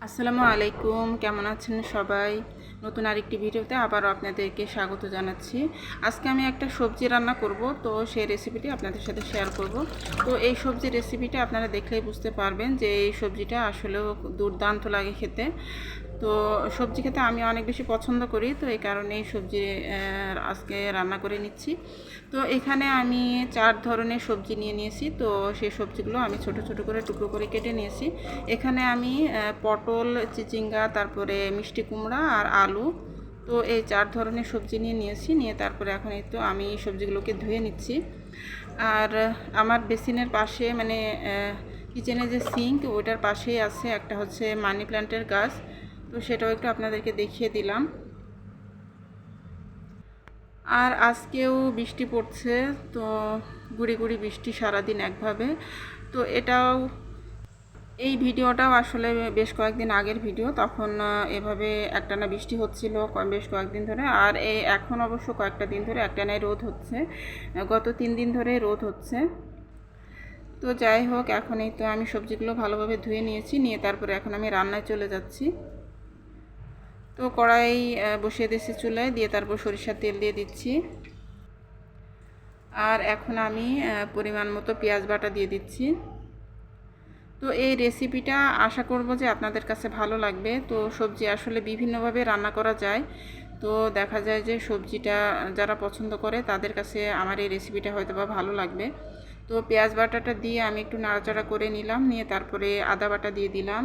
আসসালামু আলাইকুম, কেমন আছেন সবাই? নতুন আরেকটি ভিডিওতে আবারও আপনাদেরকে স্বাগত জানাচ্ছি। আজকে আমি একটা সবজি রান্না করব, তো সেই রেসিপিটি আপনাদের সাথে শেয়ার করব। তো এই সবজির রেসিপিটা আপনারা দেখলেই বুঝতে পারবেন যে এই সবজিটা আসলেও দুর্দান্ত লাগে খেতে। তো সবজি খেতে আমি অনেক বেশি পছন্দ করি, তো এই কারণে এই সবজি আজকে রান্না করে নিচ্ছি। তো এখানে আমি 4 ধরনের সবজি নিয়ে নিয়েছি। তো সেই সবজিগুলো আমি ছোট ছোট করে টুকরো করে কেটে নিয়েছি। এখানে আমি পটল, চিচিঙ্গা, তারপরে মিষ্টি কুমড়া আর আলু, তো এই 4 ধরনের সবজি নিয়েছি। নিয়ে তারপরে এখন এই তো আমি সবজিগুলোকে ধুয়ে নিচ্ছি। আর আমার বেসিনের পাশে মানে কিচেনে যে সিঙ্ক ওইটার পাশেই আছে একটা হচ্ছে মানি প্ল্যান্টের গাছ, তো সেটাও একটু আপনাদেরকে দেখিয়ে দিলাম। আর আজকেও বৃষ্টি পড়ছে, তো গুড়ি গুড়ি বৃষ্টি সারাদিন একভাবে। তো এই ভিডিওটাও আসলে বেশ কয়েকদিন আগের ভিডিও, তখন এভাবে একটানা বৃষ্টি হচ্ছিল বেশ কয়েকদিন ধরে। আর এখন অবশ্য কয়েকটা দিন ধরে একটানাই রোদ হচ্ছে, গত 3 দিন ধরে রোদ হচ্ছে। তো যাই হোক, এখন এই তো আমি সবজিগুলো ভালোভাবে ধুয়ে নিয়েছি, নিয়ে তারপরে এখন আমি রান্নায় চলে যাচ্ছি। তো কড়াই বসিয়ে দিয়েছি চুলায়, দিয়ে তারপর সরিষার তেল দিয়ে দিচ্ছি। আর এখন আমি পরিমাণ মতো পেঁয়াজ বাটা দিয়ে দিচ্ছি। তো এই রেসিপিটা আশা করব যে আপনাদের কাছে ভালো লাগবে। তো সবজি আসলে বিভিন্নভাবে রান্না করা যায়, তো দেখা যায় যে সবজিটা যারা পছন্দ করে তাদের কাছে আমার এই রেসিপিটা হয়তো বা ভালো লাগবে। তো পেঁয়াজ বাটাটা দিয়ে আমি একটু নাড়াচাড়া করে নিলাম, নিয়ে তারপরে আদা বাটা দিয়ে দিলাম,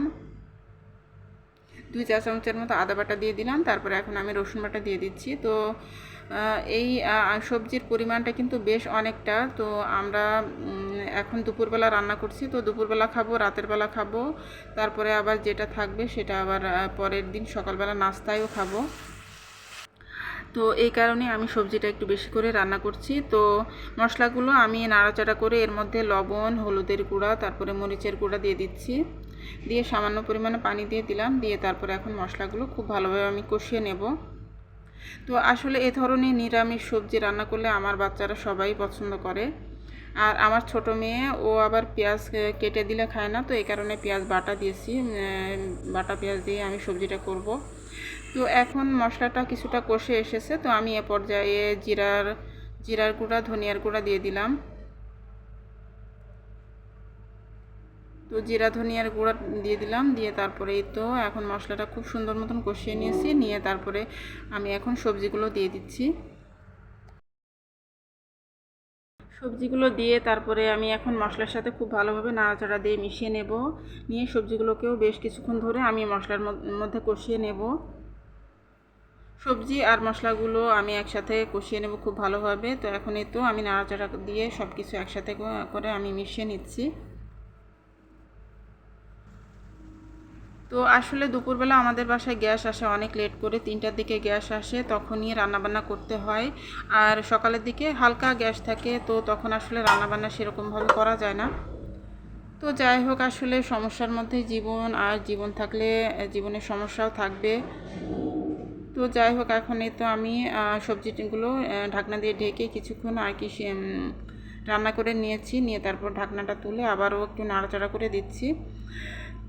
2 চা চামচের মতো আদা বাটা দিয়ে দিলাম। তারপরে এখন আমি রসুন বাটা দিয়ে দিচ্ছি। তো এই সবজির পরিমাণটা কিন্তু বেশ অনেকটা। তো আমরা এখন দুপুরবেলা রান্না করছি, তো দুপুরবেলা খাবো, রাতের বেলা খাবো, তারপরে আবার যেটা থাকবে সেটা আবার পরের দিন সকালবেলা নাস্তায়ও খাবো। তো এই কারণে আমি সবজিটা একটু বেশি করে রান্না করছি। তো মশলাগুলো আমি নাড়াচাড়া করে এর মধ্যে লবণ, হলুদের গুঁড়া, তারপরে মরিচের গুঁড়া দিয়ে দিচ্ছি, দিয়ে সামান্য পরিমাণে পানি দিয়ে দিলাম। দিয়ে তারপরে এখন মশলাগুলো খুব ভালোভাবে আমি কষিয়ে নেব। তো আসলে এ ধরনের নিরামিষ সবজি রান্না করলে আমার বাচ্চারা সবাই পছন্দ করে। আর আমার ছোট মেয়ে, ও আবার পেঁয়াজ কেটে দিলে খায় না, তো এই কারণে পেঁয়াজ বাটা দিয়েছি, বাটা পেঁয়াজ দিয়ে আমি সবজিটা করব। তো এখন মশলাটা কিছুটা কষে এসেছে, তো আমি এ পর্যায়ে জিরার গুঁড়া, ধনিয়ার গুঁড়া দিয়ে দিলাম। তো জিরা ধনিয়ার গুঁড়া দিয়ে দিলাম, দিয়ে তারপরে এই তো এখন মশলাটা খুব সুন্দর মতন কষিয়ে নিয়েছি। নিয়ে তারপরে আমি এখন সবজিগুলো দিয়ে দিচ্ছি। সবজিগুলো দিয়ে তারপরে আমি এখন মশলার সাথে খুব ভালোভাবে নাড়াচাড়া দিয়ে মিশিয়ে নেব। নিয়ে সবজিগুলোকেও বেশ কিছুক্ষণ ধরে আমি মশলার মধ্যে কষিয়ে নেব। সবজি আর মশলাগুলো আমি একসাথে কষিয়ে নেব খুব ভালোভাবে। তো এখন এই তো আমি নাড়াচাড়া দিয়ে সব কিছু একসাথে করে আমি মিশিয়ে নিচ্ছি। তো আসলে দুপুরবেলা আমাদের বাসায় গ্যাস আসে অনেক লেট করে, 3টার দিকে গ্যাস আসে, তখনই রান্নাবান্না করতে হয়। আর সকালের দিকে হালকা গ্যাস থাকে, তো তখন আসলে রান্নাবান্না সেরকমভাবে করা যায় না। তো যাই হোক, আসলে সমস্যার মধ্যে জীবন, আর জীবন থাকলে জীবনের সমস্যাও থাকবে। তো যাই হোক, এখন এই তো আমি সবজিগুলো ঢাকনা দিয়ে ঢেকে কিছুক্ষণ আর কি রান্না করে নিয়েছি। নিয়ে তারপর ঢাকনাটা তুলে আবারও একটু নাড়াচাড়া করে দিচ্ছি।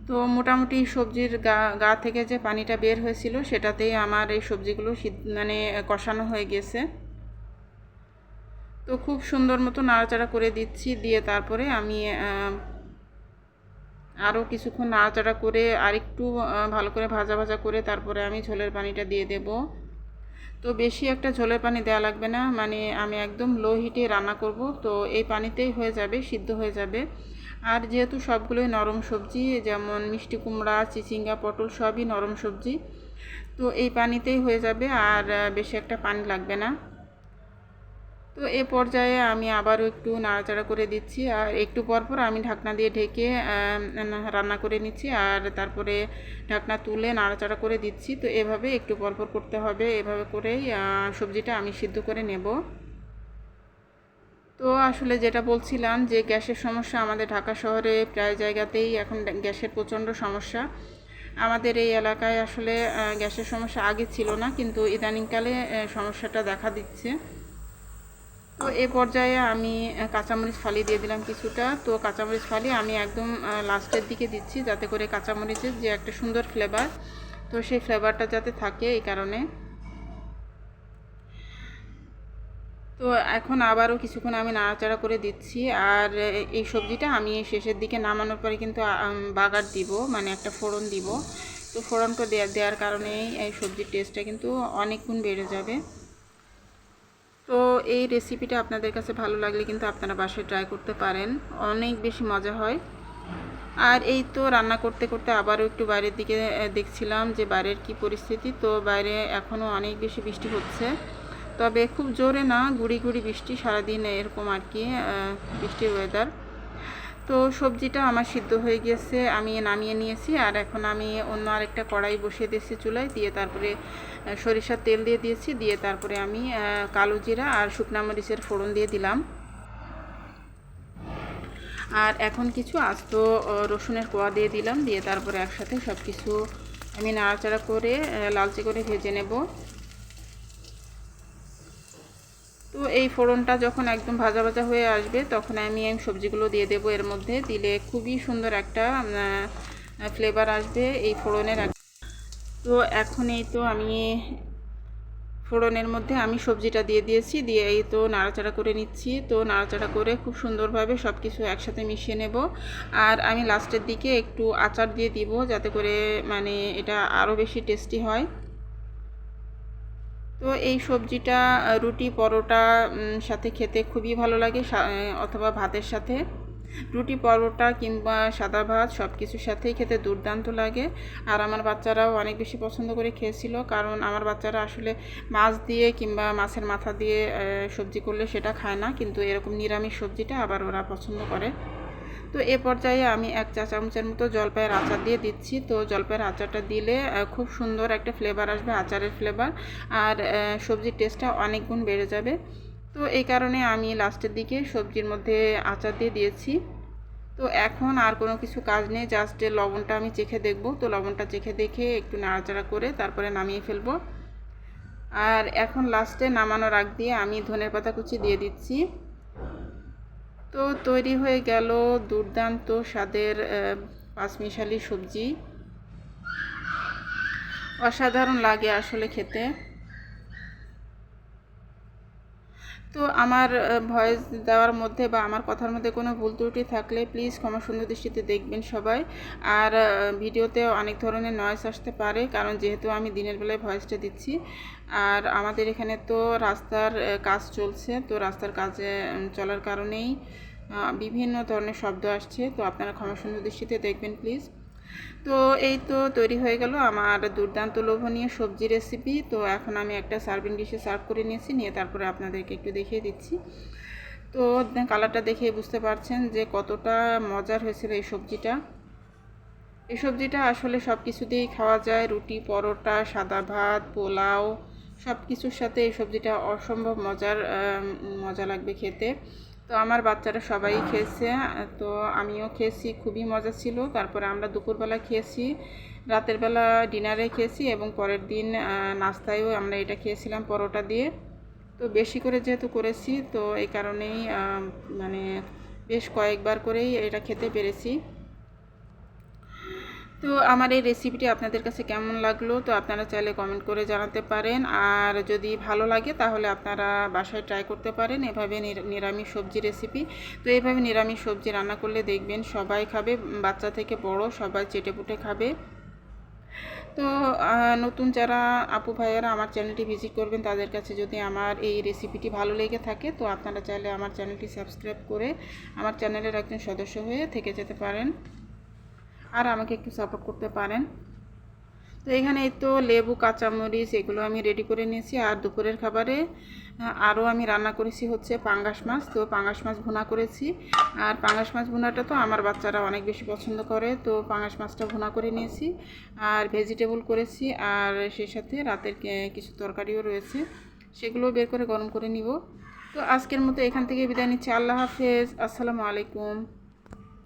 তো মোটামুটি সবজির গা গা থেকে যে পানিটা বের হয়েছিল সেটাতেই আমার এই সবজিগুলো মানে কষানো হয়ে গেছে। তো খুব সুন্দর মতো নাড়াচাড়া করে দিচ্ছি, দিয়ে তারপরে আমি আরও কিছুক্ষণ নাড়াচাড়া করে আরেকটু ভালো করে ভাজা ভাজা করে তারপরে আমি ঝোলের পানিটা দিয়ে দেব। তো বেশি একটা ঝোলের পানি দেওয়া লাগবে না, মানে আমি একদম লো হিটে রান্না করব, তো এই পানিতেই হয়ে যাবে, সিদ্ধ হয়ে যাবে। আর যেহেতু সবগুলোই নরম সবজি, যেমন মিষ্টি কুমড়া, চিচিঙ্গা, পটল সবই নরম সবজি, তো এই পানিতেই হয়ে যাবে, আর বেশি একটা পানি লাগবে না। তো এ পর্যায়ে আমি আবারও একটু নাড়াচাড়া করে দিচ্ছি, আর একটু পরপর আমি ঢাকনা দিয়ে ঢেকে রান্না করে নিচ্ছি, আর তারপরে ঢাকনা তুলে নাড়াচাড়া করে দিচ্ছি। তো এভাবে একটু পরপর করতে হবে, এভাবে করেই সবজিটা আমি সিদ্ধ করে নেব। তো আসলে যেটা বলছিলাম যে গ্যাসের সমস্যা আমাদের ঢাকা শহরে প্রায় জায়গাতেই এখন গ্যাসের প্রচণ্ড সমস্যা। আমাদের এই এলাকায় আসলে গ্যাসের সমস্যা আগে ছিল না, কিন্তু ইদানিংকালে সমস্যাটা দেখা দিচ্ছে। তো এ পর্যায়ে আমি কাঁচামরিচ ফালি দিয়ে দিলাম কিছুটা। তো কাঁচামরিচ ফালি আমি একদম লাস্টের দিকে দিচ্ছি, যাতে করে কাঁচামরিচের যে একটা সুন্দর ফ্লেভার, তো সেই ফ্লেভারটা যাতে থাকে এই কারণে। তো এখন আবারও কিছুক্ষণ আমি নাড়াচাড়া করে দিচ্ছি। আর এই সবজিটা আমি শেষের দিকে নামানোর পরে কিন্তু বাগার দিব, মানে একটা ফোড়ন দিব। তো ফোড়নটা দেওয়ার কারণেই এই সবজির টেস্টটা কিন্তু অনেক গুণ বেড়ে যাবে। তো এই রেসিপিটা আপনাদের কাছে ভালো লাগলে কিন্তু আপনারা বাসায় ট্রাই করতে পারেন, অনেক বেশি মজা হয়। আর এই তো রান্না করতে করতে আবারও একটু বাইরের দিকে দেখছিলাম যে বাইরের কি পরিস্থিতি। তো বাইরে এখনও অনেক বেশি বৃষ্টি হচ্ছে, তবে খুব জোরে না, গুড়ি গুড়ি বৃষ্টি, সারাদিন এরকম আর কি বৃষ্টির ওয়েদার। তো সবজিটা আমার সিদ্ধ হয়ে গিয়েছে, আমি নামিয়ে নিয়েছি। আর এখন আমি অন্য আরেকটা কড়াই বসিয়ে দিয়েছি চুলায়, দিয়ে তারপরে সরিষার তেল দিয়ে দিয়েছি, দিয়ে তারপরে আমি কালো জিরা আর শুকনা মরিচের ফোড়ন দিয়ে দিলাম। আর এখন কিছু আস্ত রসুনের কোয়া দিয়ে দিলাম, দিয়ে তারপরে একসাথে সব কিছু আমি নাড়াচাড়া করে লালচে করে ভেজে নেব। তো এই ফোড়নটা যখন একদম ভাজা ভাজা হয়ে আসবে তখন আমি সবজিগুলো দিয়ে দেবো এর মধ্যে, দিলে খুবই সুন্দর একটা ফ্লেভার আসবে এই ফোড়নের। তো এখন এই তো আমি ফোড়নের মধ্যে আমি সবজিটা দিয়ে দিয়েছি, দিয়ে এই তো নাড়াচাড়া করে নিচ্ছি। তো নাড়াচাড়া করে খুব সুন্দরভাবে সব কিছু একসাথে মিশিয়ে নেব। আর আমি লাস্টের দিকে একটু আচার দিয়ে দিব, যাতে করে মানে এটা আরও বেশি টেস্টি হয়। তো এই সবজিটা রুটি পরোটা সাথে খেতে খুবই ভালো লাগে, অথবা ভাতের সাথে, রুটি পরোটা কিংবা সাদা ভাত সব কিছুর সাথেই খেতে দুর্দান্ত লাগে। আর আমার বাচ্চারাও অনেক বেশি পছন্দ করে খেয়েছিল, কারণ আমার বাচ্চারা আসলে মাছ দিয়ে কিংবা মাছের মাথা দিয়ে সবজি করলে সেটা খায় না, কিন্তু এরকম নিরামিষ সবজিটা আবার ওরা পছন্দ করে। তো এ পর্যায়ে আমি 1 চা চামচের মতো জলপাইয়ের আচার দিয়ে দিচ্ছি। তো জলপাইয়ের আচারটা দিলে খুব সুন্দর একটা ফ্লেভার আসবে, আচারের ফ্লেভার, আর সবজির টেস্টটা অনেক গুণ বেড়ে যাবে। তো এই কারণে আমি লাস্টের দিকে সবজির মধ্যে আচার দিয়ে দিয়েছি। তো এখন আর কোনো কিছু কাজ নেই, জাস্ট লবণটা আমি চেখে দেখব। তো লবণটা চেখে দেখে একটু নাড়াচাড়া করে তারপরে নামিয়ে ফেলবো। আর এখন লাস্টে নামানোর আগ দিয়ে আমি ধনের পাতা কুচি দিয়ে দিচ্ছি। তো তৈরি হয়ে গেল দুর্দান্ত স্বাদের পাঁচমিশালি সবজি, অসাধারণ লাগে আসলে খেতে। তো আমার ভয়েস দেওয়ার মধ্যে বা আমার কথার মধ্যে কোনো ভুল ত্রুটি থাকলে প্লিজ ক্ষমা সুন্দর দৃষ্টিতে দেখবেন সবাই। আর ভিডিওতে অনেক ধরনের নয়েজ আসতে পারে, কারণ যেহেতু আমি দিনের বেলায় ভয়েসটা দিচ্ছি। আর আমাদের এখানে তো রাস্তার কাজ চলছে, তো রাস্তার কাজে চলার কারণেই বিভিন্ন ধরনের শব্দ আসছে, তো আপনারা ক্ষমা সুন্দর দৃষ্টিতে দেখবেন প্লিজ। তো এই তো তৈরি হয়ে গেল আমার দুর্দান্ত লোভনীয় সবজি রেসিপি। তো এখন আমি একটা সার্ভিং ডিশে সার্ভ করে নিয়েছি, নিয়ে তারপরে আপনাদেরকে একটু দেখিয়ে দিচ্ছি। তো কালারটা দেখে বুঝতে পারছেন যে কতটা মজার হয়েছিল এই সবজিটা। এই সবজিটা আসলে সব কিছু দিয়েই খাওয়া যায়, রুটি পরোটা সাদা ভাত পোলাও সব কিছুর সাথে এই সবজিটা অসম্ভব মজা লাগবে খেতে। তো আমার বাচ্চারা সবাই খেয়েছে, তো আমিও খেয়েছি, খুবই মজা ছিল। তারপরে আমরা দুপুরবেলা খেয়েছি, রাতের বেলা ডিনারে খেয়েছি, এবং পরের দিন নাস্তায়ও আমরা এটা খেয়েছিলাম পরোটা দিয়ে। তো বেশি করে যেহেতু করেছি, তো এই কারণেই মানে বেশ কয়েকবার করেই এটা খেতে পেরেছি। তো আমার এই রেসিপিটি আপনাদের কাছে কেমন লাগলো, তো আপনারা চাইলে কমেন্ট করে জানাতে পারেন। আর যদি ভালো লাগে তাহলে আপনারা বাসায় ট্রাই করতে পারেন এভাবে নিরামিষ সবজি রেসিপি। তো এইভাবে নিরামিষ সবজি রান্না করলে দেখবেন সবাই খাবে, বাচ্চা থেকে বড় সবাই চেটেপুটে খাবে। তো নতুন যারা আপু ভাইয়ারা আমার চ্যানেলটি ভিজিট করবেন, তাদের কাছে যদি আমার এই রেসিপিটি ভালো লেগে থাকে, তো আপনারা চাইলে আমার চ্যানেলটি সাবস্ক্রাইব করে আমার চ্যানেলের একজন সদস্য হয়ে থেকে যেতে পারেন, আর আমাকে একটু সাপোর্ট করতে পারেন। তো এখানে এই তো লেবু কাঁচামরিচ এগুলো আমি রেডি করে নিয়েছি। আর দুপুরের খাবারে আরও আমি রান্না করেছি হচ্ছে পাঙ্গাস মাছ। তো পাঙ্গাস মাছ ভুনা করেছি, আর পাঙ্গাস মাছ ভুনাটা তো আমার বাচ্চারা অনেক বেশি পছন্দ করে, তো পাঙ্গাস মাছটা ভুনা করে নিয়েছি। আর ভেজিটেবল করেছি, আর সেই সাথে রাতের কিছু তরকারিও রয়েছে, সেগুলো বের করে গরম করে নিব। তো আজকের মতো এখান থেকে বিদায় নিচ্ছি। আল্লাহ হাফেজ, আসসালামু আলাইকুম।